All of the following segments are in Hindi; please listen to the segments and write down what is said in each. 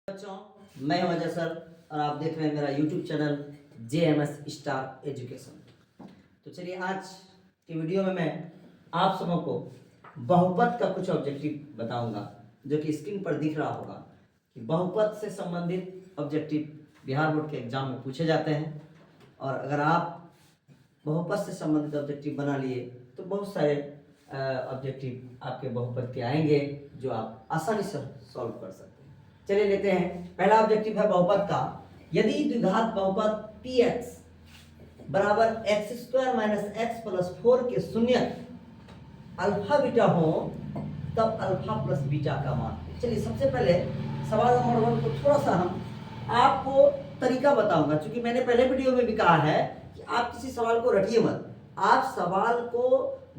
बच्चों, मैं हूं अजय सर और आप देख रहे हैं मेरा YouTube channel JMS star education. तो चलिए आज की वीडियो में मैं आप सबों को बहुपद का कुछ ऑब्जेक्टिव बताऊंगा, जो कि स्क्रीन पर दिख रहा होगा कि बहुपद से संबंधित ऑब्जेक्टिव बिहार बोर्ड के एग्जाम में पूछे जाते हैं। और अगर आप बहुपद से संबंधित ऑब्जेक्टिव बना लिए तो बहुत सारे ऑब्जेक्टिव आपके बहुपद के आएंगे जो आप आसानी से सॉल्व कर सकते हैं। चलिए लेते हैं, पहला ऑब्जेक्टिव है बहुपद का। यदि द्विघात बहुपद px बराबर x² - x + 4 के शून्य अल्फा बीटा हो तब अल्फा प्लस बीटा का मान। चलिए सबसे पहले सवाल नंबर 1 को थोड़ा सा हम आपको तरीका बताऊंगा, क्योंकि मैंने पहले वीडियो में भी कहा है कि आप किसी सवाल को रटिए मत, आप सवाल को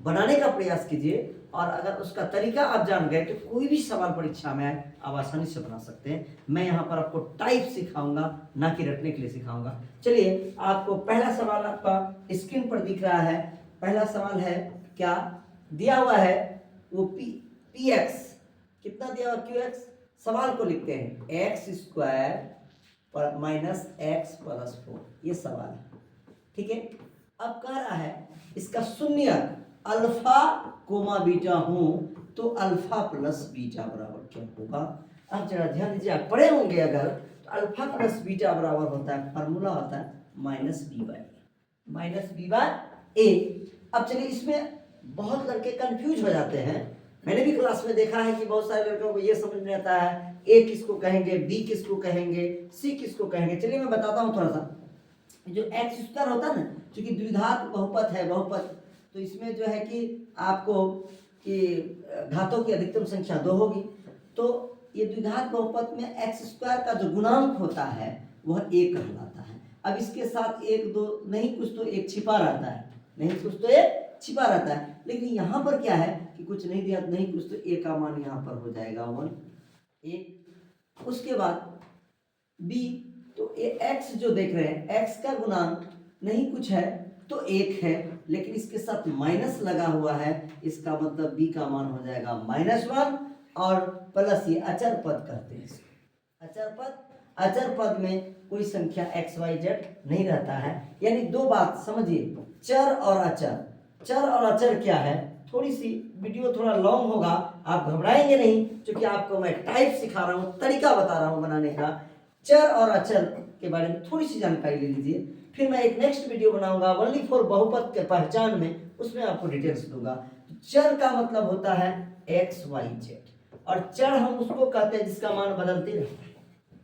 बनाने का प्रयास कीजिए और अगर उसका तरीका आप जान गए तो कोई भी सवाल परीक्षा में आप आसानी से बना सकते हैं। मैं यहाँ पर आपको टाइप सिखाऊंगा, ना कि रटने के लिए सिखाऊंगा। चलिए आपको पहला सवाल आपका स्क्रीन पर दिख रहा है। पहला सवाल है, क्या दिया हुआ है वो px कितना दिया हुआ qx। सवाल को लिखते हैं x² - x + 4, ये सवाल है, ठीक है। अब कह रहा है इसका शून्य अल्फा कोमा बीटा हो तो अल्फा प्लस बीटा बराबर क्या होगा। अब जरा ध्यान दीजिए, आप पढ़े होंगे अगर, तो अल्फा प्लस बीटा बराबर होता है, फार्मूला होता है -b/a। अब चलिए, इसमें बहुत लड़के कंफ्यूज हो जाते हैं। मैंने भी क्लास में देखा है कि बहुत सारे लड़कों को ये समझ नहीं आता है a किसको कहेंगे, b किसको कहेंगे, c किसको कहेंगे। चलिए मैं बताता हूँ थोड़ा सा। जो x² होता है ना, क्योंकि द्विघात बहुपद है, बहुपद, तो इसमें जो है कि आपको कि घातों की अधिकतम संख्या 2 होगी। तो ये द्विघात बहुपद में x² का जो गुणांक होता है वह 1 कहलाता है। अब इसके साथ 1 2 नहीं, कुछ तो 1 छिपा रहता है, नहीं कुछ तो 1 छिपा रहता है। लेकिन यहाँ पर क्या है कि कुछ नहीं दिया, नहीं कुछ तो 1 का मान यहाँ पर हो जाएगा 1। उसके बाद b, तो ये x जो देख रहे हैं, x का गुणांक नहीं कुछ है तो 1 है, लेकिन इसके साथ माइनस लगा हुआ है, इसका मतलब b का मान हो जाएगा -1 और प्लस ये अचर पद कहते हैं इसको। अचर पद, अचर पद में कोई संख्या x y z नहीं रहता है। यानी दो बात समझिए, चर और अचर। चर और अचर क्या है, थोड़ी सी वीडियो थोड़ा लॉन्ग होगा, आप घबराएंगे नहीं, क्योंकि आपको मैं टाइप सिखा रहा हूँ, तरीका बता रहा हूँ बनाने का। चर और अचर के बारे में थोड़ी सी जानकारी ले लीजिए, फिर मैं एक नेक्स्ट वीडियो बनाऊंगा ओनली फॉर बहुपद के पहचान में, उसमें आपको डिटेल्स दूंगा। चर का मतलब होता है x y z, और चर हम उसको कहते हैं जिसका मान बदलते रहता है।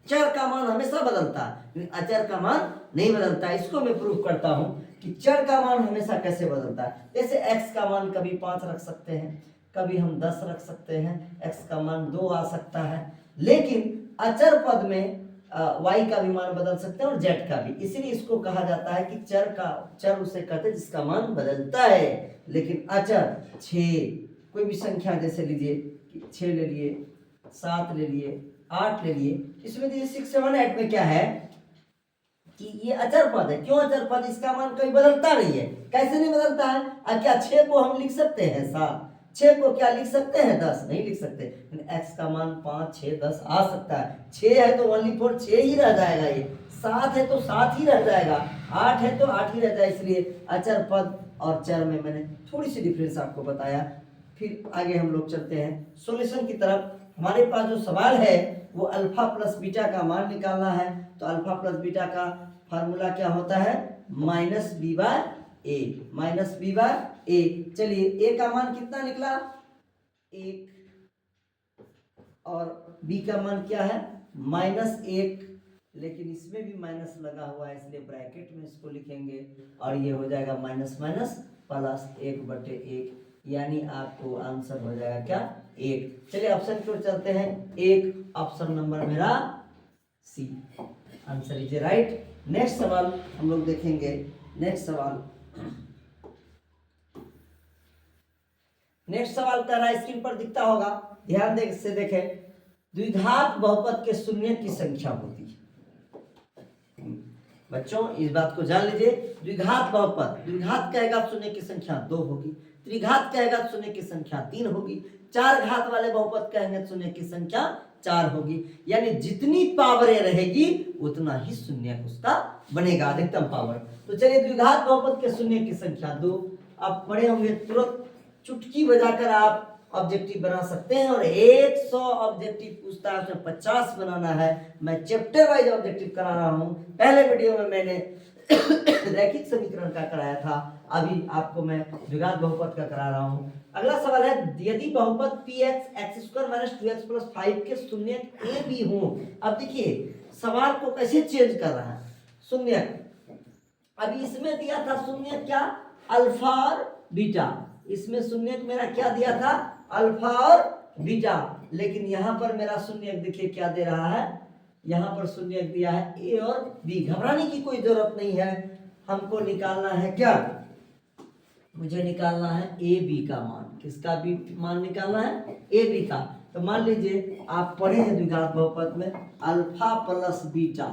चर का मान हमेशा बदलता है, अचर का मान नहीं बदलता। इसको मैं प्रूफ करता हूं कि चर का मान हमेशा कैसे बदलता है। जैसे x का मान कभी 5 रख सकते हैं, कभी हम 10 रख सकते हैं, x का मान 2 आ सकता है। लेकिन अचर पद में y का भी मान बदल सकते हैं और z का भी, इसीलिए इसको कहा जाता है कि चर उसे कहते हैं जिसका मान बदलता है। लेकिन अचर 6, कोई भी संख्या जैसे लीजिए 6 ले लिए, 7 ले लिए, 8 ले लिए, इसमें देखिए 6 7 8 में क्या है कि ये अचर पद है। क्यों अचर पद, इसका मान कभी बदलता नहीं है। कैसे नहीं बदलता है, क्या 6 को हम लिख सकते हैं 7, 6 को क्या लिख सकते हैं 10, नहीं लिख सकते। x का मान 5 6 10 आ सकता है। 6 है तो ओनली फॉर 6 ही रह जाएगा, ये 7 है तो 7 ही रह जाएगा, 8 है तो 8 ही रह जाएगा। इसलिए अचर पद और चर में मैंने थोड़ी सी डिफरेंस आपको बताया। फिर आगे हम लोग चलते हैं सॉल्यूशन की तरफ। हमारे पास जो सवाल है वो अल्फा प्लस बीटा का मान निकालना है। तो अल्फा प्लस बीटा का फार्मूला क्या होता है, -b/a, -b/a। चलिए a का मान कितना निकला 1, और b का मान क्या है -1, लेकिन इसमें भी माइनस लगा हुआ है, इसलिए ब्रैकेट में इसको लिखेंगे और ये हो जाएगा माइनस माइनस प्लस 1/1, यानी आपको आंसर हो जाएगा क्या 1। चलिए ऑप्शन की ओर चलते हैं। 1 ऑप्शन नंबर मेरा सी, आंसर इज राइट। नेक्स्ट सवाल हम लोग देखेंगे। नेक्स्ट सवाल कर रहा है, स्क्रीन पर दिखता होगा, ध्यान से देखें। द्विघात बहुपद के शून्य की संख्या होती है। बच्चों इस बात को जान लीजिए, द्विघात बहुपद, द्विघात कहेगा शून्य की संख्या 2 होगी। त्रिघात कहेगा तो शून्य की संख्या 3 होगी, चार घात वाले बहुपद कहेंगे तो शून्य की संख्या 4 होगी। यानी जितनी पावरें रहेगी उतना ही शून्य उसका बनेगा, अधिकतम पावर। तो चलिए द्विघात बहुपद के शून्य की संख्या 2। आप पढ़े होंगे, तुरंत चुटकी बजाकर आप ऑब्जेक्टिव बना सकते हैं। और 100 ऑब्जेक्टिव पूछता है, उसमें 50 बनाना है। मैं चैप्टर वाइज ऑब्जेक्टिव करा रहा हूं। पहले वीडियो में मैंने रैखिक समीकरण का कराया था, अभी आपको मैं द्विघात बहुपद का करा रहा हूं। अगला सवाल है, यदि बहुपद px x² - 2x + 5 के शून्य a b हो। अब देखिए सवाल को कैसे चेंज कर रहा है, शून्य अभी इसमें दिया था शून्य क्या, अल्फा और बीटा। इसमें शून्य मेरा क्या दिया था, अल्फा और बीटा। लेकिन यहां पर मेरा शून्य देखिए क्या दे रहा है, यहां पर शून्य दिया है ए और बी। घबराने की कोई जरूरत नहीं है, हमको निकालना है क्या, मुझे निकालना है ए बी का मान। किसका भी मान निकालना है, ए बी का। तो मान लीजिए आप पढ़े हैं द्विघात बहुपद में अल्फा प्लस बीटा,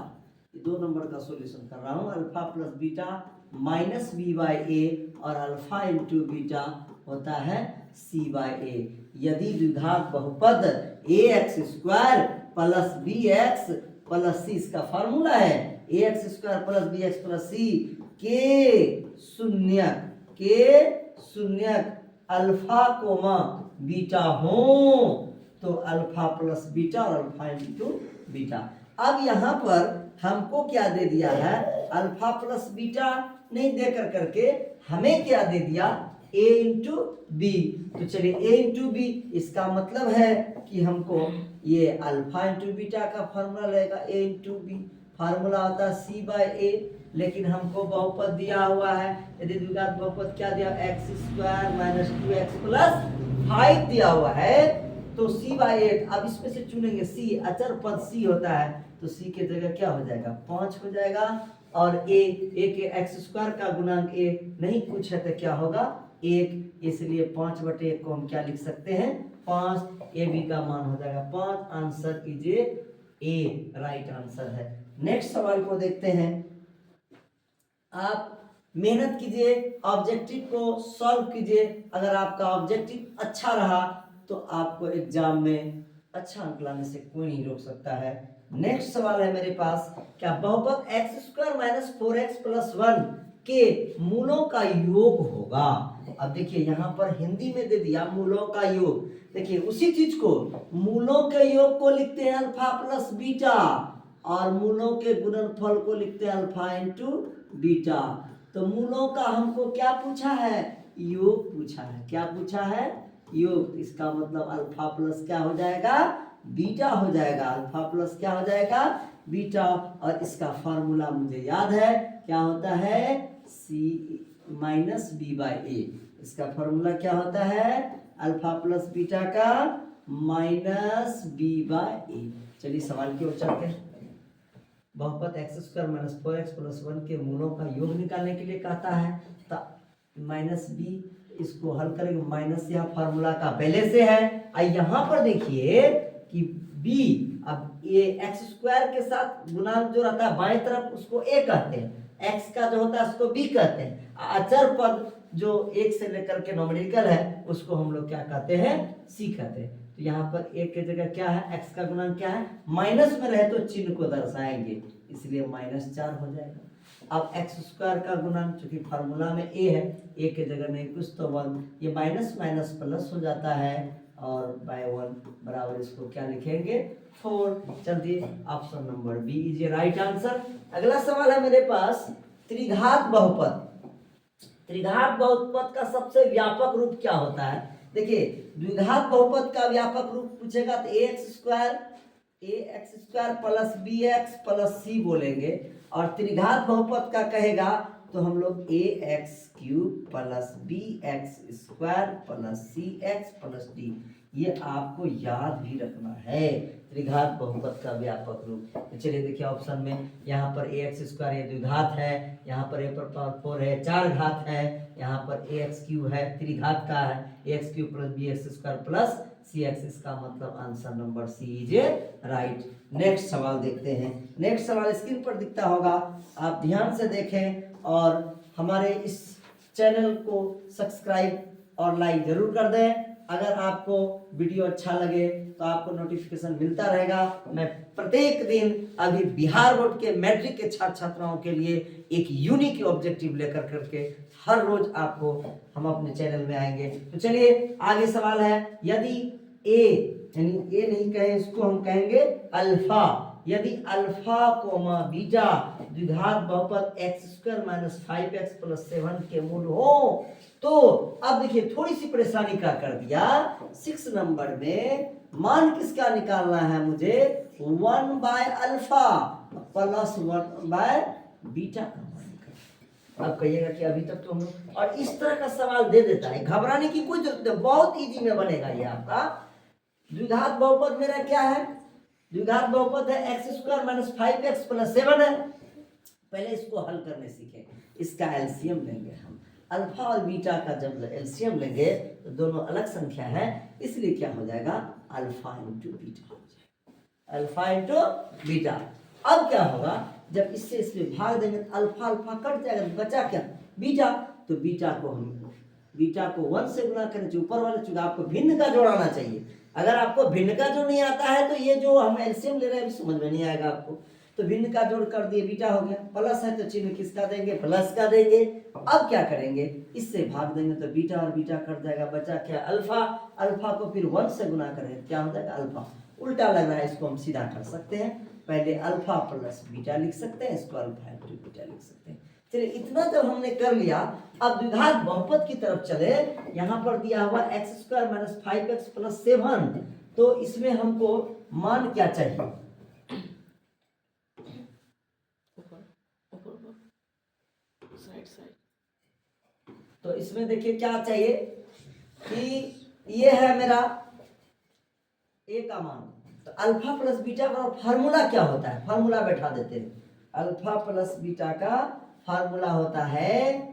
2 नंबर का सॉल्यूशन कर रहा हूं। Alpha plus beta minus B by A, और अल्फा इंटू बीटा होता है सी बाई ए। यदि द्विघात बहुपद A X square plus B X plus C, इसका फॉर्मूला है A X square plus B X plus C के शून्य अल्फा कोमा बीटा हो, तो अल्फा प्लस बीटा और अल्फा इंटू बीटा। अब यहाँ पर हमको क्या दे दिया है, अल्फा प्लस बीटा नहीं दे करके हमें क्या दे दिया, a इंटू बी। तो चलिए a इंटू बी, इसका मतलब है कि हमको ये अल्फा इंटू बीटा का फार्मूला रहेगा a इंटू बी, फार्मूला होता है c बाय a। लेकिन हमको बहुपद दिया हुआ है, यदि द्विघात बहुपद क्या दिया, x² - 2x + 5 दिया हुआ है, तो c बाय 8। अब इसमें से चुनेंगे c, अचर पद c होता है, तो c के जगह क्या हो जाएगा, 5 हो जाएगा। और a के x² का गुणांक a नहीं कुछ है तो क्या होगा 1, इसलिए 5/1 को हम क्या लिख सकते हैं, 5। ए बी का मान हो जाएगा 5। आंसर कीजिए ए, राइट आंसर है। नेक्स्ट सवाल को देखते हैं। आप मेहनत कीजिए, ऑब्जेक्टिव को सॉल्व कीजिए। अगर आपका ऑब्जेक्टिव अच्छा रहा तो आपको एग्जाम में अच्छा अंक लाने से कोई नहीं रोक सकता है। नेक्स्ट सवाल है मेरे पास, क्या बहुपद x² - 4x + 1 के मूलों का योग होगा। अब देखिए यहाँ पर हिंदी में दे दिया मूलों का योग। देखिए उसी चीज को, मूलों के योग को लिखते हैं अल्फा प्लस बीटा, और मूलों के गुणनफल को लिखते हैं अल्फा इंटू बीटा। तो मूलों का हमको क्या पूछा है, योग पूछा है। क्या पूछा है, योग। इसका मतलब अल्फा प्लस क्या हो जाएगा, बीटा हो जाएगा। अल्फा प्लस क्या हो जाएगा, बीटा। और इसका फॉर्मूला मुझे याद है, क्या होता है, सी माइनस बी बाई ए। इसका फॉर्मूला क्या होता है, अल्फा प्लस बीटा का माइनस बी बाई ए। चलिए सवाल की ओर चलते हैं। बहुपद x² - 4x + 1 के मूलों का योग निकालने के लिए कहता है, तो माइनस बी, इसको हल करेंगे। माइनस यहाँ फॉर्मूला का पहले से है। यहाँ पर देखिए कि b, अब ये x² के साथ गुणांक जो रहता है बाएं तरफ उसको a कहते हैं, x का जो होता है उसको b कहते हैं। अचर पद जो 1 से लेकर के नॉमिनल है उसको हम लोग क्या कहते हैं, c कहते हैं। तो यहाँ पर a के जगह क्या है, x का गुणांक क्या है, माइनस में रहे तो चिन्ह को दर्शाएंगे, इसलिए -4 हो जाएगा। अब x² का गुणांक चूंकि फार्मूला में a है, a के जगह नहीं कुछ तो 1, ये माइनस माइनस प्लस हो जाता है, और बाय 1 बराबर इसको क्या लिखेंगे, 4। चलिए option number B is a right answer. अगला सवाल है मेरे पास, त्रिघात बहुपद। त्रिघात बहुपद का सबसे व्यापक रूप क्या होता है। देखिए द्विघात बहुपद का व्यापक रूप पूछेगा तो ax² plus bx plus c बोलेंगे, और त्रिघात बहुपद का कहेगा तो हम लोग ax³ plus bx² plus cx plus d, ये आपको याद भी रखना है, त्रिघात बहुपद का व्यापक रूप। तो चलिए देखिए ऑप्शन में, यहाँ पर ax² ये द्विघात है, यहाँ पर a पर पावर 4 है, 4 घात है, यहाँ पर ax³ है, त्रिघात का है, ax³ plus bx² plus cx, इसका मतलब answer number C is right. Next सवाल देखते हैं। नेक्स्ट सवाल स्क्रीन पर दिखता होगा, आप ध्यान से देखें और हमारे इस चैनल को सब्सक्राइब और लाइक जरूर कर दें। अगर आपको वीडियो अच्छा लगे तो आपको नोटिफिकेशन मिलता रहेगा। मैं प्रत्येक दिन अभी बिहार बोर्ड के मैट्रिक के छात्र छात्राओं के लिए एक यूनिक ऑब्जेक्टिव लेकर करके हर रोज आपको हम अपने चैनल में आएंगे। तो चलिए आगे सवाल है, यदि ए यानी ए नहीं कहें इसको, हम कहेंगे अल्फा, यदि अल्फा कोमा बीटा द्विघात बहुपद x² - 5x + 7 के मूल हो तो अब देखिए थोड़ी सी परेशानी क्या कर दिया, 6 नंबर में मान किसका निकालना है मुझे, 1/अल्फा + 1/बीटा का मान निकालना। अब कहिएगा कि अभी तक तो हम लोग, और इस तरह का सवाल दे देता है, घबराने की कोई जरूरत नहीं, बहुत इजी में बनेगा ये आपका। द्विघात बहुपद मेरा क्या है, द्विघात बहुपद है x² - 5x + 7 है। पहले इसको हल करने सीखें, इसका एलसीएम लेंगे हम। अल्फा और बीटा का जब एलसीएम लेंगे तो दोनों अलग संख्या है, इसलिए क्या हो जाएगा, अल्फा इंटू बीटा हो जाएगा, अल्फा इंटू बीटा। अब क्या होगा, जब इससे इसमें भाग देंगे तो अल्फा अल्फा कट जाएगा, तो बचा क्या, बीटा। तो बीटा को हम बीटा को 1 से गुना करें, ऊपर वाले, चूंकि आपको भिन्न का जोड़ आना चाहिए। अगर आपको भिन्न का जोड़ नहीं आता है तो ये जो हम एलसीएम ले रहे हैं समझ में नहीं आएगा आपको। तो भिन्न का जोड़ कर दिए, बीटा हो गया, प्लस है तो चिन्ह किसका देंगे, प्लस का देंगे। अब क्या करेंगे, इससे भाग देंगे तो बीटा और बीटा कट जाएगा, बचा क्या, अल्फा। अल्फा को फिर 1 से गुना करें, क्या हो जाएगा, अल्फा। उल्टा लग रहा है, इसको हम सीधा कर सकते हैं, पहले अल्फा प्लस बीटा लिख सकते हैं, इसको अल्फा इंटू बीटा लिख सकते हैं। चलिए इतना जब हमने कर लिया, अब द्विघात बहुपद की तरफ चले। यहाँ पर दिया हुआ x² - 5x + 7, तो इसमें हमको मान क्या चाहिए, तो इसमें देखिए क्या चाहिए कि ये है मेरा ए का मान, तो अल्फा प्लस बीटा का फार्मूला क्या होता है, फार्मूला बैठा देते हैं। अल्फा प्लस बीटा का फार्मूला होता है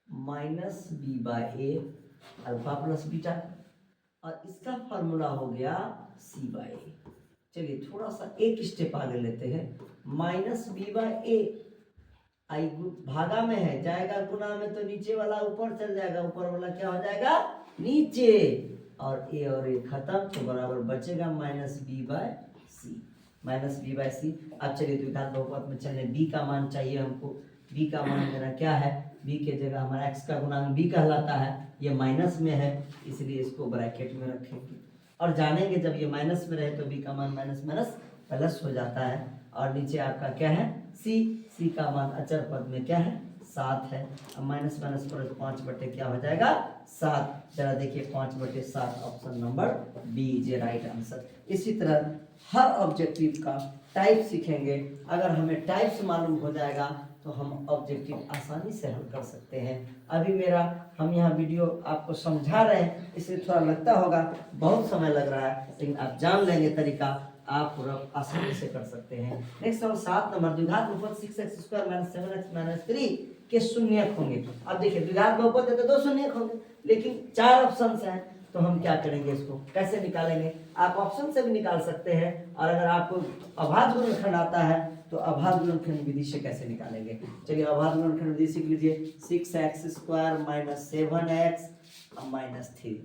-b/a अल्फा प्लस बीटा, और इसका फार्मूला हो गया c/a। चलिए थोड़ा सा एक स्टेप आगे लेते हैं, -b/a आई भागा में है, जाएगा गुना में तो नीचे वाला ऊपर चल जाएगा, ऊपर वाला क्या हो जाएगा, नीचे, और ए और ए खत्म, तो बराबर बचेगा -b/c, -b/c। अब चलिए द्विघात बहुपद में चलने, b का मान चाहिए हमको। b का मान मेरा क्या है, b के जगह हमारा x का गुणांक b कहलाता है, ये माइनस में है इसलिए इसको ब्रैकेट में रखेंगे, और जानेंगे जब ये माइनस में रहे तो b का मान माइनस माइनस प्लस हो जाता है, और नीचे आपका क्या है, c का मान अचर पद में क्या है, 7 है। अब माइनस माइनस पर 5 बटे क्या हो जाएगा, 7। जरा देखिए 5/7, option number B is a right answer. इसी तरह हर ऑब्जेक्टिव का टाइप सीखेंगे, अगर हमें टाइप्स मालूम हो जाएगा तो हम ऑब्जेक्टिव आसानी से हल कर सकते हैं। अभी मेरा हम यहाँ वीडियो आपको समझा रहे हैं, इसलिए थोड़ा लगता होगा बहुत समय लग रहा है, लेकिन आप जान लेंगे तरीका, आप पूरा आसानी से कर सकते हैं। नेक्स्ट सवाल 7 नंबर, द्विघात बहुपद 6x² - 7x - 3 के शून्यक होंगे। अब देखिए द्विघात बहुपद है तो 2 शून्यक होंगे, लेकिन 4 ऑप्शंस हैं, तो हम क्या करेंगे, इसको कैसे निकालेंगे। आप ऑप्शन से भी निकाल सकते हैं, और अगर आपको अभाज्य गुणनखंड आता है तो अभाज्य गुणनखंड विधि से कैसे निकालेंगे। चलिए अभाज्य गुणनखंड विधि सीख लीजिए, 6x² - 7x - 3।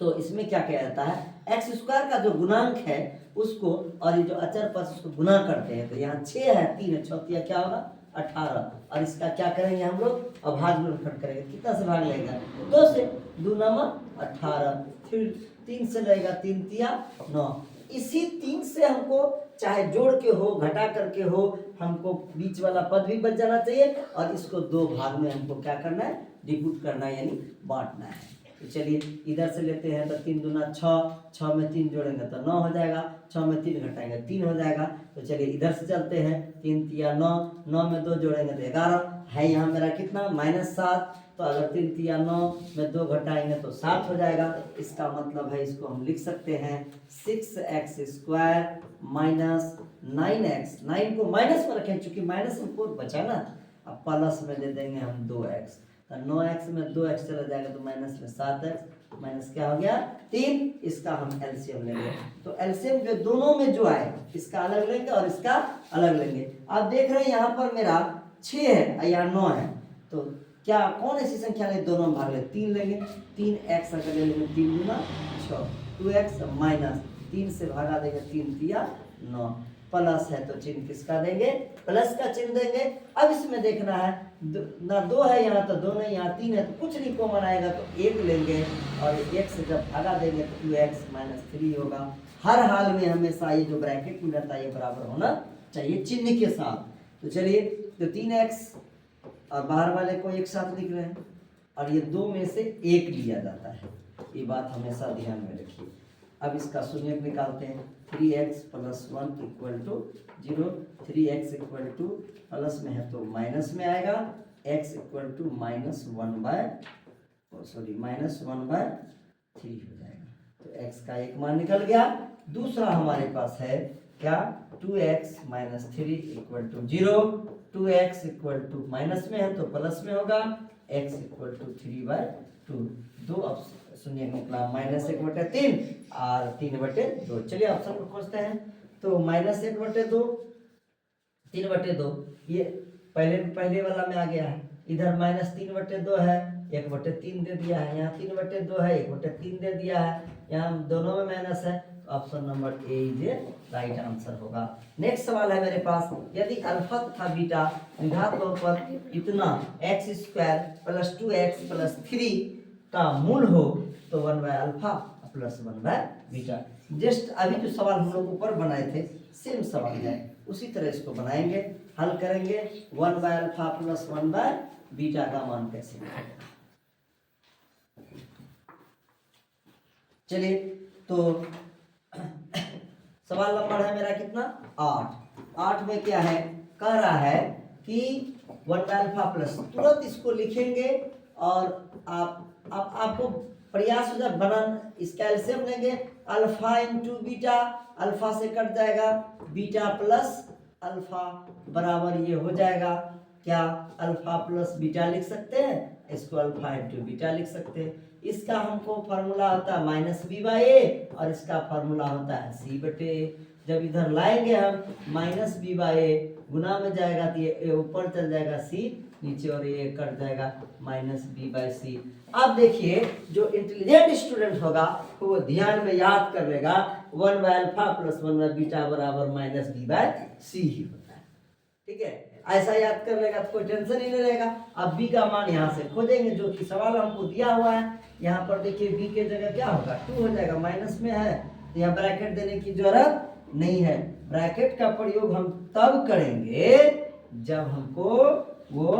तो इसमें क्या किया जाता है, x² का जो गुणांक है उसको, और ये जो अचर पद उसको गुना करते हैं, तो यहाँ 6 है, 3 है, 6 क्या होगा 18, और इसका क्या करेंगे हम लोग, अभाज्य गुणनखंड करेंगे। कितना से भाग लेगा, 2 से, 2 9 18, फिर 3 से रहेगा, 3 तिया 9। इसी 3 से हमको चाहे जोड़ के हो घटा करके हो, हमको बीच वाला पद भी बच जाना चाहिए, और इसको 2 भाग में हमको क्या करना है, डिवाइड करना है, यानी बांटना है। तो चलिए इधर से लेते हैं, तो 3 दूना 6, 6 में 3 जोड़ेंगे तो 9 हो जाएगा, 6 में 3 घटाएंगे 3 हो जाएगा। तो चलिए इधर से चलते हैं, 3 तिया 9, 9 में 2 जोड़ेंगे तो 11 है, यहाँ मेरा कितना -7, तो अगर 3 तिया 9 में 2 घटाएंगे तो 7 हो जाएगा। इसका मतलब है, इसको हम लिख सकते हैं 6x² - 9x, 9 को माइनस में रखें चूंकि माइनस में 4 बचा ना, अब प्लस में दे देंगे हम 2x, तो 9x में 2x चला जाएगा तो माइनस में 7x, माइनस क्या हो गया 3। इसका हम एलसीएम लेंगे, तो एलसीएम जो दोनों में जो आए इसका अलग लेंगे और इसका अलग लेंगे। आप देख रहे हैं यहाँ पर मेरा 6 है और यहाँ 9 है, तो क्या कौन ऐसी संख्या ले दोनों में भाग ले 3 लेंगे 3x अगर ले लेंगे 3 गुना 6 2x माइनस 3 से भागा देंगे 3 तिया 9 प्लस है तो चिन्ह किसका देंगे प्लस का चिन्ह देंगे। अब इसमें देखना है ना 2 है यहाँ तो 2 नहीं यहाँ 3 है तो कुछ नहीं कॉमन आएगा तो 1 लेंगे और 1 से जब भागा देंगे तो 2x माइनस 3 होगा। हर हाल में हमेशा ये जो ब्रैकेट में रहता है ये बराबर होना चाहिए चिन्ह के साथ। तो चलिए तो 3x और बाहर वाले को एक साथ लिख रहे हैं और ये 2 में से 1 लिया जाता है, ये बात हमेशा ध्यान में रखिए। अब इसका शून्य निकालते हैं 3x plus 1 equal to 0 3x equal to plus में है तो माइनस में आएगा x इक्वल टू माइनस 1/3 हो जाएगा। तो x का एक मान निकल गया। दूसरा हमारे पास है क्या 2x minus 3 equal to 0 2x equal to minus में है तो प्लस में होगा x इक्वल टू 3/2 दो शून्य निकला -1/3 और 3/2। चलिए ऑप्शन को खोजते हैं तो -1/2 3/2 ये पहले वाला में आ गया है, इधर -3/2 है 1/3 दे दिया है, यहाँ 3/2 है 1/3 दे दिया है, यहाँ दोनों में माइनस है। Option number A is right answer होगा। नेक्स्ट सवाल है मेरे पास, यदि अल्फा तथा बीटा द्विघात बहुपद इतना x² प्लस 2x प्लस 3 का मूल हो तो 1/अल्फा प्लस 1/बीटा। जस्ट अभी जो सवाल हम लोग ऊपर बनाए थे सेम सवाल है, उसी तरह इसको बनाएंगे हल करेंगे। 1/अल्फा प्लस 1/बीटा का मान कैसे निकलेगा। चलिए तो सवाल नंबर है मेरा कितना 8 में क्या है कह रहा है कि 1/अल्फा प्लस, तुरंत इसको लिखेंगे और आपको प्रयास हो जाए बनन इसका एलसीएम लेंगे अल्फा इंटू बीटा, अल्फा से कट जाएगा बीटा प्लस अल्फा बराबर ये हो जाएगा क्या अल्फा प्लस बीटा लिख सकते हैं, इसको अल्फा इंटू बीटा लिख सकते हैं। इसका हमको फार्मूला होता है -b/a और इसका फार्मूला होता है c/a। जब इधर लाएंगे हम -b/a गुना में जाएगा तो ये ऊपर चल जाएगा c नीचे और ये कट जाएगा -b/c। अब देखिए जो इंटेलिजेंट स्टूडेंट होगा वो ध्यान में याद कर लेगा 1/अल्फा प्लस 1/बीटा बराबर -b/c ही होता है। ठीक है, ऐसा याद कर लेगा तो कोई टेंशन ही नहीं रहेगा। अब b का मान यहाँ से खोजेंगे जो कि सवाल हमको दिया हुआ है। यहाँ पर देखिए b के जगह क्या होगा 2 हो जाएगा, माइनस में है तो यहाँ ब्रैकेट देने की जरूरत नहीं है। ब्रैकेट का प्रयोग हम तब करेंगे जब हमको वो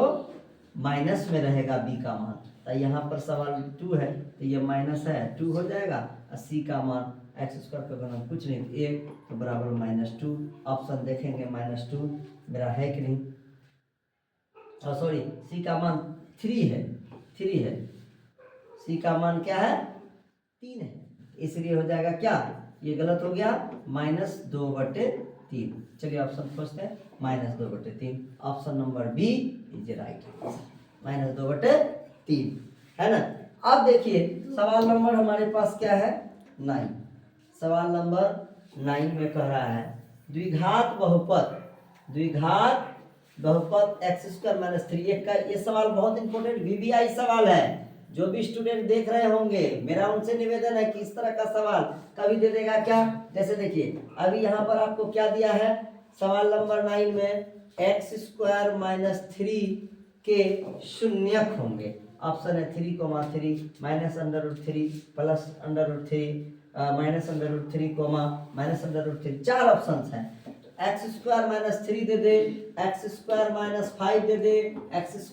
माइनस में रहेगा b का मान। तो यहाँ पर सवाल 2 है तो ये माइनस है 2 हो जाएगा और c का मान x² का गुना कुछ नहीं 1 तो बराबर -2। ऑप्शन देखेंगे -2 मेरा है कि नहीं, सॉरी c का मान 3 है c का मान क्या है 3 है, इसलिए हो जाएगा क्या ये गलत हो गया -2/3। चलिए ऑप्शन खोजते हैं -2/3। Option number B is right answer -2/3 है ना। अब देखिए सवाल नंबर हमारे पास क्या है 9। सवाल नंबर 9 में कह रहा है द्विघात बहुपद x² - 3 का ये सवाल बहुत इंपॉर्टेंट VBI सवाल है। जो भी स्टूडेंट देख रहे होंगे मेरा उनसे निवेदन है कि इस तरह का सवाल कभी दे देगा क्या। जैसे देखिए अभी यहाँ पर आपको क्या दिया है सवाल नंबर 9 में x² - 3 के शून्यक होंगे। ऑप्शन है 3,3 -√3 प्लस √3 -√3 चार ऑप्शन हैं। x² - 3 दे दे, x² - 5 दे दे, x² -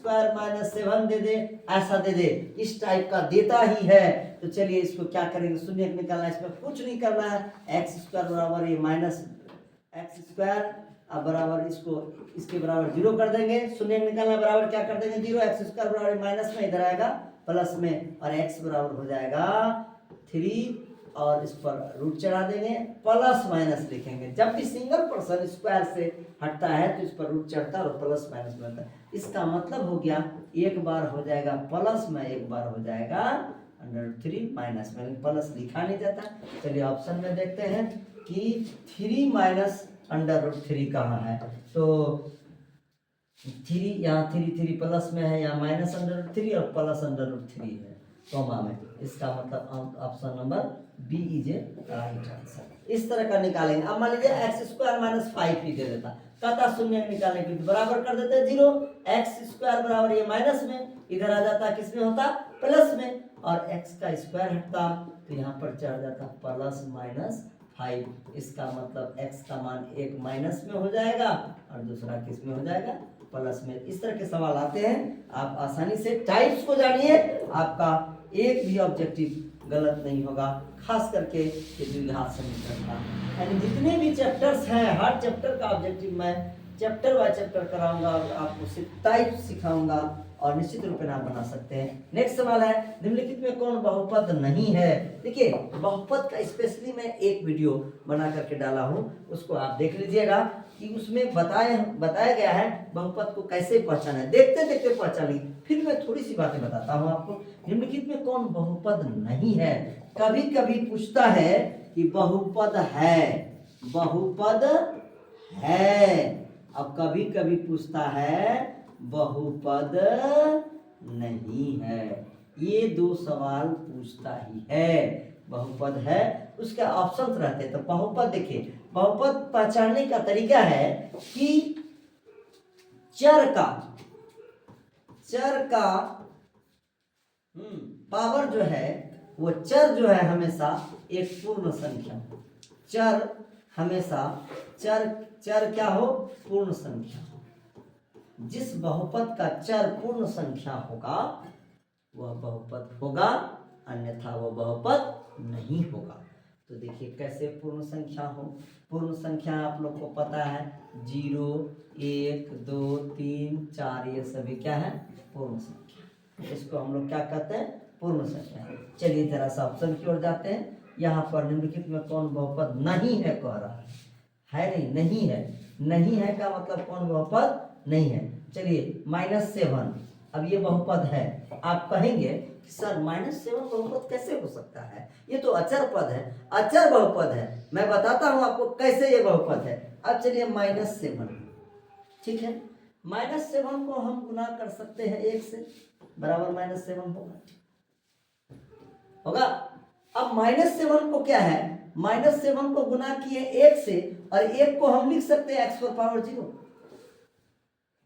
7 दे दे, ऐसा दे दे, इस टाइप का देता ही है। तो चलिए इसको क्या करेंगे शून्य निकालना है, इसमें कुछ नहीं करना है। x² बराबर ये -x² बराबर इसको इसके बराबर 0 कर देंगे, शून्य निकालना बराबर क्या कर देंगे 0, x² बराबर माइनस में इधर आएगा प्लस में और x बराबर हो जाएगा 3 और इस पर रूट चढ़ा देंगे प्लस माइनस लिखेंगे। जब भी सिंगल पर्सन स्क्वायर से हटता है तो इस पर रूट चढ़ता है और प्लस माइनस बनता है। इसका मतलब हो गया एक बार हो जाएगा प्लस में, एक बार हो जाएगा √3 माइनस में, प्लस लिखा नहीं जाता। चलिए ऑप्शन में देखते हैं कि 3 - √3 कहाँ है। तो 3 यहाँ 3 प्लस में है, यहाँ -√3 और +√3 है कॉमा में, इसका मतलब option number B is a right answer. इस तरह का निकालेंगे। अब मान लीजिए x² - 5 ही दे देता, कहता शून्य निकालने के लिए बराबर कर देते हैं 0, x² बराबर ये माइनस में, इधर आ जाता किसमें होता प्लस में, और x का स्क्वायर हटता तो यहाँ पर चढ़ जाता +-5। इसका मतलब x का मान एक माइनस में हो जाएगा और दूसरा किस में हो जाएगा प्लस में। इस तरह के सवाल आते हैं, आप आसानी से टाइप्स को जानिए, आपका एक भी ऑब्जेक्टिव गलत नहीं होगा, खास करके ये द्विघात समीकरण का। यानी जितने भी चैप्टर्स हैं, हर चैप्टर का ऑब्जेक्टिव मैं चैप्टर बाय चैप्टर कराऊंगा और आपको सिर्फ टाइप सिखाऊंगा और निश्चित रूप में आप बना सकते हैं। नेक्स्ट सवाल है, निम्नलिखित में कौन बहुपद नहीं है। देखिए बहुपद का स्पेशली मैं एक वीडियो बना करके डाला हूं, उसको आप देख लीजिएगा कि उसमें बताया गया है बहुपद को कैसे पहचाना है। देखते देखते पहचानिए, फिर मैं थोड़ी सी बातें बताता हूं आपको। निम्नलिखित में कौन बहुपद नहीं है। कभी कभी पूछता है कि बहुपद है, बहुपद है, अब कभी कभी पूछता है बहुपद नहीं है। ये दो सवाल पूछता ही है। बहुपद है उसके ऑप्शन रहते हैं। तो बहुपद देखिए, बहुपद पहचानने का तरीका है कि चर का पावर जो है, वो चर जो है हमेशा एक पूर्ण संख्या, चर हमेशा चर क्या हो, पूर्ण संख्या। जिस बहुपद का चर पूर्ण संख्या होगा वह बहुपद होगा, अन्यथा वह बहुपद नहीं होगा। तो देखिए कैसे पूर्ण संख्या हो। पूर्ण संख्या आप लोग को पता है 0, 1, 2, 3, 4 ये सभी क्या है पूर्ण संख्या। इसको हम लोग क्या कहते हैं, पूर्ण संख्या। चलिए जरा सा ऑप्शन की ओर जाते हैं। यहाँ पर निम्नलिखित में कौन बहुपद नहीं है कह रहा है नहीं, नहीं है। नहीं है का मतलब कौन बहुपद नहीं है। चलिए -7, अब ये बहुपद है। आप कहेंगे कि सर -7 बहुपद कैसे हो सकता है, ये तो अचर पद है, अचर बहुपद है। मैं बताता हूं आपको कैसे ये बहुपद है। अब चलिए -7, ठीक है, -7 को हम गुना कर सकते हैं 1 से, बराबर -7 होगा। अब -7 को क्या है, -7 को गुना किए 1 से, और 1 को हम लिख सकते हैं x⁴0,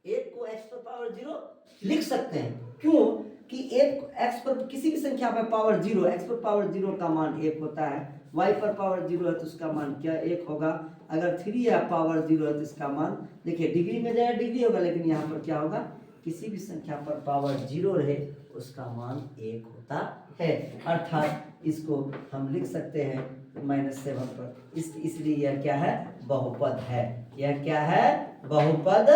1 को x⁴0 लिख सकते हैं। क्यों कि 1 x पर किसी भी संख्या पर पावर 0, x⁴0 का मान 1 होता है, y पर पावर 0 है तो उसका मान क्या 1 होगा। अगर 3 या पावर 0 है तो इसका मान, देखिए डिग्री में जाए डिग्री होगा, लेकिन यहाँ पर क्या होगा, किसी भी संख्या पर पावर 0 रहे उसका मान 1 होता है। अर्थात इसको हम लिख सकते हैं -7 पर, इसलिए यह क्या है, बहुपद है। यह क्या है, बहुपद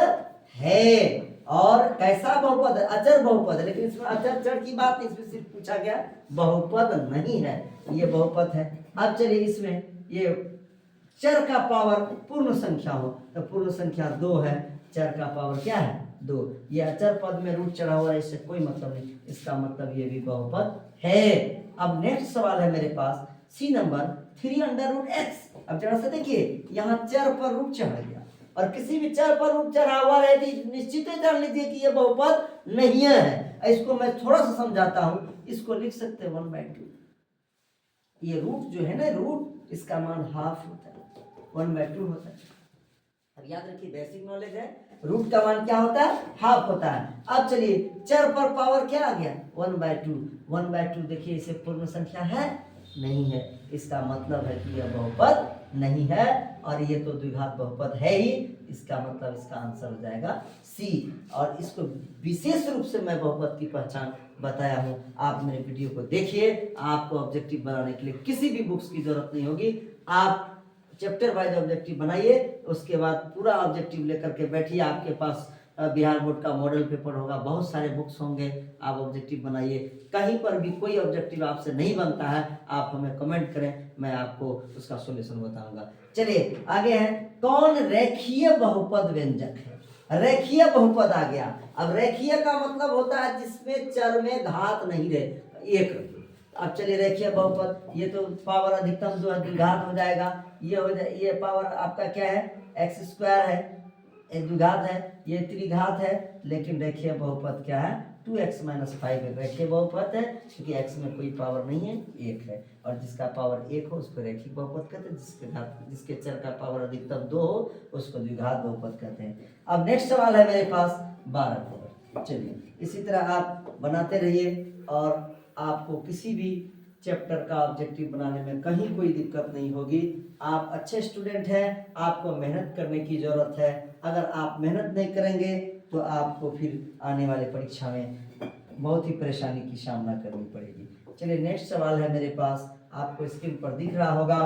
है। और कैसा बहुपद है, अचर बहुपद है। लेकिन इसमें अचर चर की बात नहीं, इसमें सिर्फ पूछा गया बहुपद नहीं है, ये बहुपद है। अब चलिए इसमें ये चर का पावर पूर्ण संख्या हो तो पूर्ण संख्या 2 है, चर का पावर क्या है 2। ये अचर पद में रूट चढ़ा हुआ है, इससे कोई मतलब नहीं, इसका मतलब ये भी बहुपद है। अब नेक्स्ट सवाल है मेरे पास सी नंबर 3√x। अब जरा सा देखिए, यहाँ चर पर रूट चढ़ गया, और किसी भी चर पर रूट चढ़ा हुआ है तो निश्चित ही जान लीजिए कि यह बहुपद नहीं है। इसको मैं थोड़ा सा समझाता हूं, इसको लिख सकते हैं 1/2। ये रूट जो है ना, रूट इसका मान हाफ होता है, 1/2 होता है। अब याद रखिए बेसिक नॉलेज है, रूट का मान क्या होता है, हाफ होता है। अब चलिए चर पर पावर क्या आ गया 1/2, 1/2 देखिए इसे पूर्ण संख्या है नहीं है, इसका मतलब है कि यह बहुपद नहीं है, और ये तो द्विघात बहुपद है ही, इसका मतलब इसका आंसर हो जाएगा सी। और इसको विशेष रूप से मैं बहुपद की पहचान बताया हूं, आप मेरे वीडियो को देखिए। आपको ऑब्जेक्टिव बनाने के लिए किसी भी बुक्स की जरूरत नहीं होगी, आप चैप्टर वाइज ऑब्जेक्टिव बनाइए, उसके बाद पूरा ऑब्जेक्टिव लेकर के बैठिए। आपके पास बिहार बोर्ड का मॉडल पेपर होगा, बहुत सारे बुक्स होंगे, आप ऑब्जेक्टिव बनाइए। कहीं पर भी कोई ऑब्जेक्टिव आपसे नहीं बनता है, आप हमें कमेंट करें, मैं आपको उसका सॉल्यूशन बताऊंगा। चलिए आगे है, कौन रेखीय बहुपद व्यंजक है। रेखीय बहुपद आ गया। अब रेखीय का मतलब होता है जिसमें चर में घात नहीं रहे, एक। अब चलिए रेखीय बहुपद, ये तो पावर अधिकतम जो है द्विघात हो जाएगा, ये हो जाए, ये पावर आपका क्या है x² है, ये द्विघात है, ये त्रिघात है, लेकिन रेखीय बहुपद क्या है 2x - 5 रेखीय बहुपद है, क्योंकि x में कोई पावर नहीं है, 1 है, और जिसका पावर 1 हो उसको रेखिक बहुपद कहते हैं, जिसके चर का पावर अधिकतम 2 हो उसको द्विघात बहुपद कहते हैं। अब नेक्स्ट सवाल है मेरे पास 12 नंबर। चलिए इसी तरह आप बनाते रहिए और आपको किसी भी चैप्टर का ऑब्जेक्टिव बनाने में कहीं कोई दिक्कत नहीं होगी। आप अच्छे स्टूडेंट हैं, आपको मेहनत करने की ज़रूरत है। अगर आप मेहनत नहीं करेंगे तो आपको फिर आने वाले परीक्षा में बहुत ही परेशानी की सामना करनी पड़ेगी। चलिए नेक्स्ट सवाल है मेरे पास, आपको स्क्रीन पर दिख रहा होगा।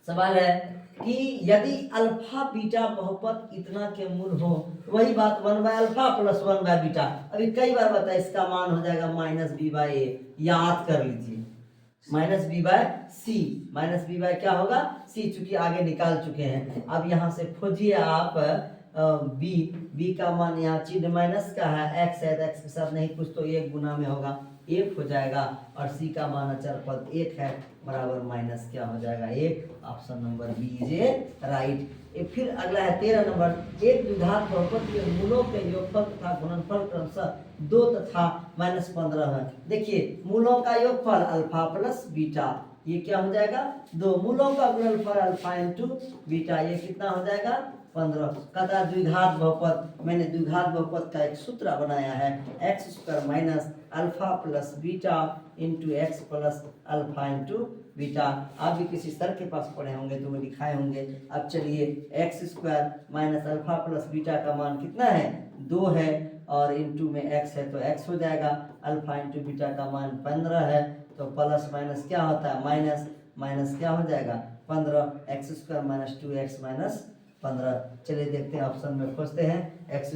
सवाल है कि यदि अल्फा बीटा बहुपद इतना के मूल हो, वही बात 1/α + 1/β। अभी कई बार बताया इसका मान हो जाएगा -b/a, याद कर लीजिए -b/c, -b/ क्या होगा c, चूंकि आगे निकाल चुके हैं। अब यहाँ से खोजिए आप b का मान यहाँ चिन्ह माइनस का है, x है, x के साथ नहीं कुछ तो 1 गुना में होगा 1 हो जाएगा, और c का मान अचर पद 1 है बराबर माइनस क्या हो जाएगा 1। Option number B is a right. फिर अगला है 13 नंबर, एक द्विघात बहुपद के मूलों के योगफल तथा गुणनफल क्रमशः 2 तथा -15 है। देखिए मूलों का योगफल अल्फा प्लस बीटा, ये क्या हो जाएगा 2, मूलों का गुणनफल अल्फा इंटू बीटा, ये कितना हो जाएगा 15। कहता द्विघात बहुपद, मैंने द्विघात बहुपद का एक सूत्र बनाया है, x² - alpha plus beta into x plus alpha into beta. आप भी किसी सर के पास पढ़े होंगे तो वो दिखाए होंगे। अब चलिए x² - अल्फा प्लस बीटा का मान कितना है 2 है, और इंटू में x है तो x हो जाएगा, अल्फा इंटू बीटा का मान 15 है, तो प्लस माइनस क्या होता है माइनस, माइनस क्या हो जाएगा 15, x² - 2x - 15। चलिए देखते हैं ऑप्शन में खोजते हैं, x²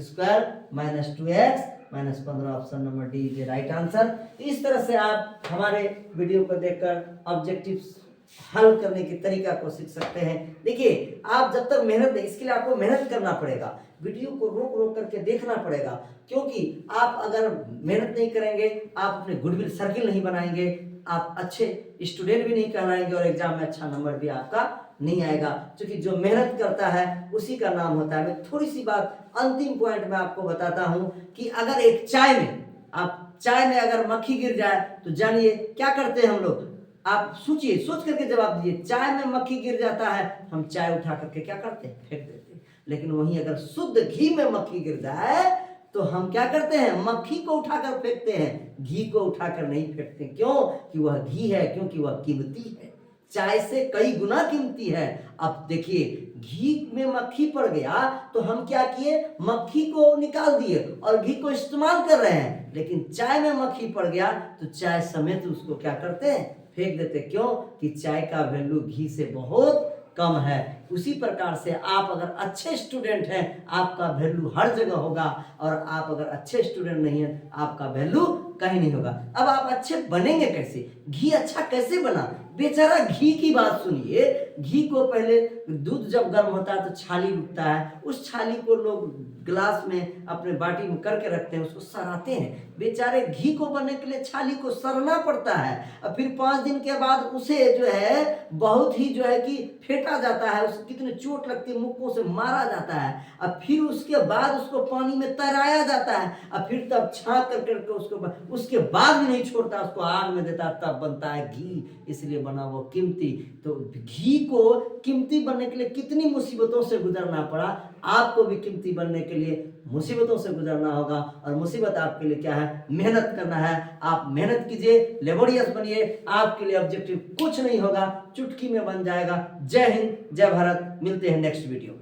- 2x - 15, option number D is right answer. इस तरह से आप हमारे वीडियो को देखकर ऑब्जेक्टिव हल करने के तरीका को सीख सकते हैं। देखिए आप जब तक मेहनत नहीं, इसके लिए आपको मेहनत करना पड़ेगा, वीडियो को रोक रोक करके देखना पड़ेगा, क्योंकि आप अगर मेहनत नहीं करेंगे, आप अपने गुडविल सर्किल नहीं बनाएंगे, आप अच्छे स्टूडेंट भी नहीं कहलाएंगे और एग्जाम में अच्छा नंबर भी आपका नहीं आएगा। क्योंकि जो मेहनत करता है उसी का नाम होता है। मैं थोड़ी सी बात अंतिम पॉइंट में आपको बताता हूं कि अगर एक चाय में अगर मक्खी गिर जाए तो जानिए क्या करते हैं हम लोग, आप सोचिए, सोच करके जवाब दीजिए। चाय में मक्खी गिर जाता है, हम चाय उठा करके क्या करते हैं फेंक देते हैं। लेकिन वहीं अगर शुद्ध घी में मक्खी गिर जाए तो हम क्या करते हैं, मक्खी को उठाकर फेंकते हैं, घी को उठाकर नहीं फेंकते। क्यों? कि वह घी है, क्योंकि वह कीमती है, चाय से कई गुना कीमती है। अब देखिए घी में मक्खी पड़ गया तो हम क्या किए, मक्खी को निकाल दिए और घी को इस्तेमाल कर रहे हैं, लेकिन चाय में मक्खी पड़ गया तो चाय समेत उसको क्या करते हैं, फेंक देते। क्यों? कि चाय का वैल्यू घी से बहुत कम है। उसी प्रकार से आप अगर अच्छे स्टूडेंट हैं आपका वैल्यू हर जगह होगा, और आप अगर अच्छे स्टूडेंट नहीं हैं आपका वैल्यू कहीं नहीं होगा। अब आप अच्छे बनेंगे कैसे, घी अच्छा कैसे बना, बेचारा घी की बात सुनिए। घी को पहले दूध जब गर्म होता है तो छाली उठता है, उस छाली को लोग ग्लास में अपने बाटी में करके रखते हैं, उसको सराते हैं। बेचारे घी को बनने के लिए छाली को सरना पड़ता है, और फिर 5 दिन के बाद उसे जो है बहुत ही जो है कि फेंटा जाता है, उसको कितने चोट लगती है, मुक्कों से मारा जाता है, और फिर उसके बाद उसको पानी में तैराया जाता है, और फिर तब छाँक करके उसके बाद भी नहीं छोड़ता, उसको आग में देता, तब बनता है घी, इसलिए बना वो कीमती। तो घी को कीमती बनने के लिए कितनी मुसीबतों से गुजरना पड़ा, आपको भी कीमती बनने के लिए मुसीबतों से गुजरना होगा। और मुसीबत आपके लिए क्या है, मेहनत करना है। आप मेहनत कीजिए, लेबोरियस बनिए, आपके लिए ऑब्जेक्टिव कुछ नहीं होगा, चुटकी में बन जाएगा। जय हिंद, जय भारत, मिलते हैं नेक्स्ट वीडियो में।